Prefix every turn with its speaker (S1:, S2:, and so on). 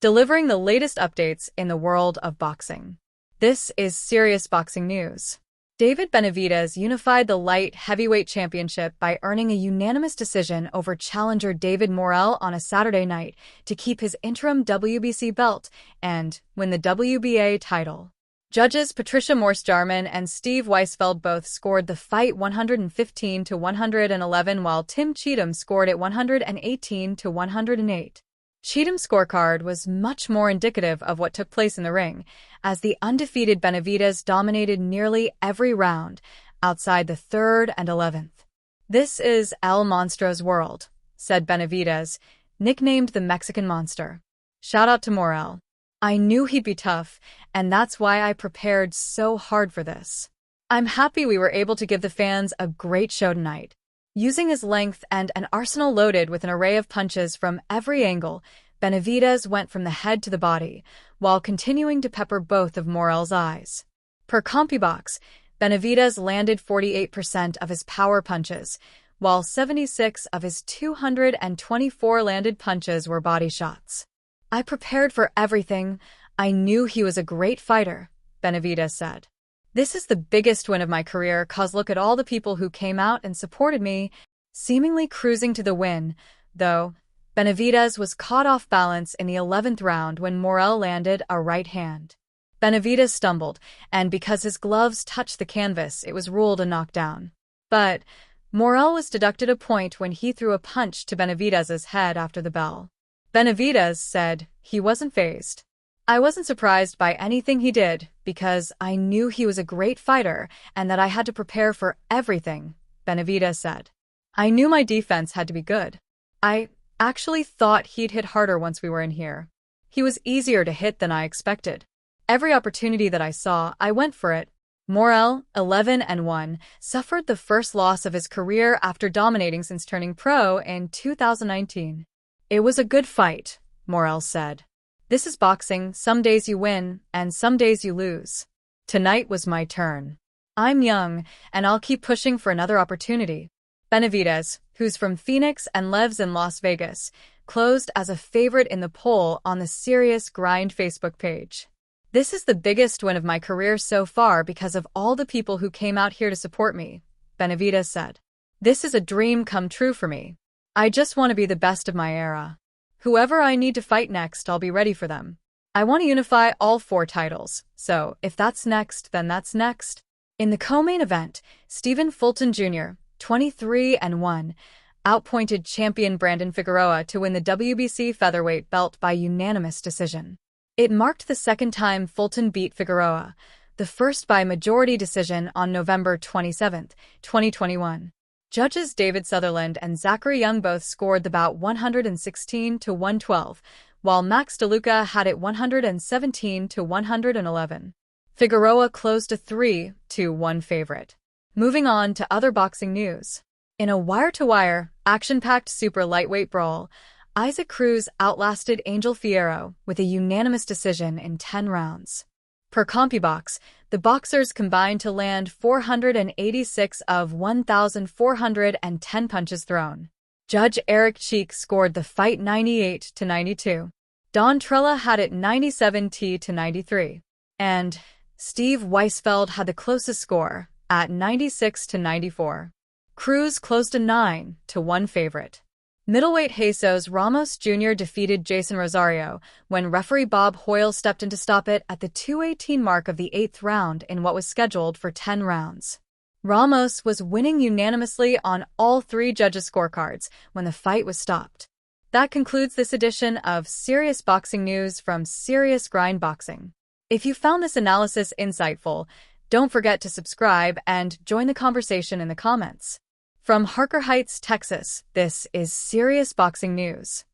S1: delivering the latest updates in the world of boxing. This is serious boxing news. David Benavidez unified the light heavyweight championship by earning a unanimous decision over challenger David Morell on a Saturday night to keep his interim WBC belt and win the WBA title. Judges Patricia Morse-Jarman and Steve Weisfeld both scored the fight 115 to 111, while Tim Cheatham scored it 118 to 108. Cheatham's scorecard was much more indicative of what took place in the ring, as the undefeated Benavidez dominated nearly every round, outside the 3rd and 11th. "This is El Monstro's world," said Benavidez, nicknamed the Mexican Monster. "Shout out to Morell. I knew he'd be tough, and that's why I prepared so hard for this. I'm happy we were able to give the fans a great show tonight." Using his length and an arsenal loaded with an array of punches from every angle, Benavidez went from the head to the body, while continuing to pepper both of Morell's eyes. Per CompuBox, Benavidez landed 48% of his power punches, while 76 of his 224 landed punches were body shots. "I prepared for everything. I knew he was a great fighter," Benavidez said. "This is the biggest win of my career, 'cause look at all the people who came out and supported me." Seemingly cruising to the win, though, Benavidez was caught off balance in the 11th round when Morell landed a right hand. Benavidez stumbled, and because his gloves touched the canvas, it was ruled a knockdown. But Morell was deducted a point when he threw a punch to Benavidez's head after the bell. Benavidez said he wasn't fazed. "I wasn't surprised by anything he did, because I knew he was a great fighter and that I had to prepare for everything," Benavidez said. "I knew my defense had to be good. I actually thought he'd hit harder once we were in here. He was easier to hit than I expected. Every opportunity that I saw, I went for it." Morell, 11-1, suffered the first loss of his career after dominating since turning pro in 2019. "It was a good fight," Morell said. "This is boxing. Some days you win, and some days you lose. Tonight was my turn. I'm young, and I'll keep pushing for another opportunity." Benavidez, who's from Phoenix and lives in Las Vegas, closed as a favorite in the poll on the Serious Grind Facebook page. "This is the biggest win of my career so far because of all the people who came out here to support me," Benavidez said. "This is a dream come true for me. I just want to be the best of my era. Whoever I need to fight next, I'll be ready for them. I want to unify all 4 titles, so if that's next, then that's next." In the co-main event, Stephen Fulton Jr., 23-1, outpointed champion Brandon Figueroa to win the WBC featherweight belt by unanimous decision. It marked the second time Fulton beat Figueroa, the first by majority decision on November 27, 2021. Judges David Sutherland and Zachary Young both scored the bout 116 to 112, while Max DeLuca had it 117 to 111. Figueroa closed a 3-1 favorite. Moving on to other boxing news. In a wire-to-wire, action-packed super lightweight brawl, Isaac Cruz outlasted Angel Fierro with a unanimous decision in 10 rounds. Per CompuBox, the boxers combined to land 486 of 1,410 punches thrown. Judge Eric Cheek scored the fight 98-92. Don Trella had it 97-93. And Steve Weisfeld had the closest score at 96-94. Cruz closed a 9-1 favorite. Middleweight Jesus Ramos Jr. defeated Jason Rosario when referee Bob Hoyle stepped in to stop it at the 2:18 mark of the 8th round in what was scheduled for 10 rounds. Ramos was winning unanimously on all 3 judges' scorecards when the fight was stopped. That concludes this edition of Serious Boxing News from Serious Grind Boxing. If you found this analysis insightful, don't forget to subscribe and join the conversation in the comments. From Harker Heights, Texas, this is Serious Boxing News.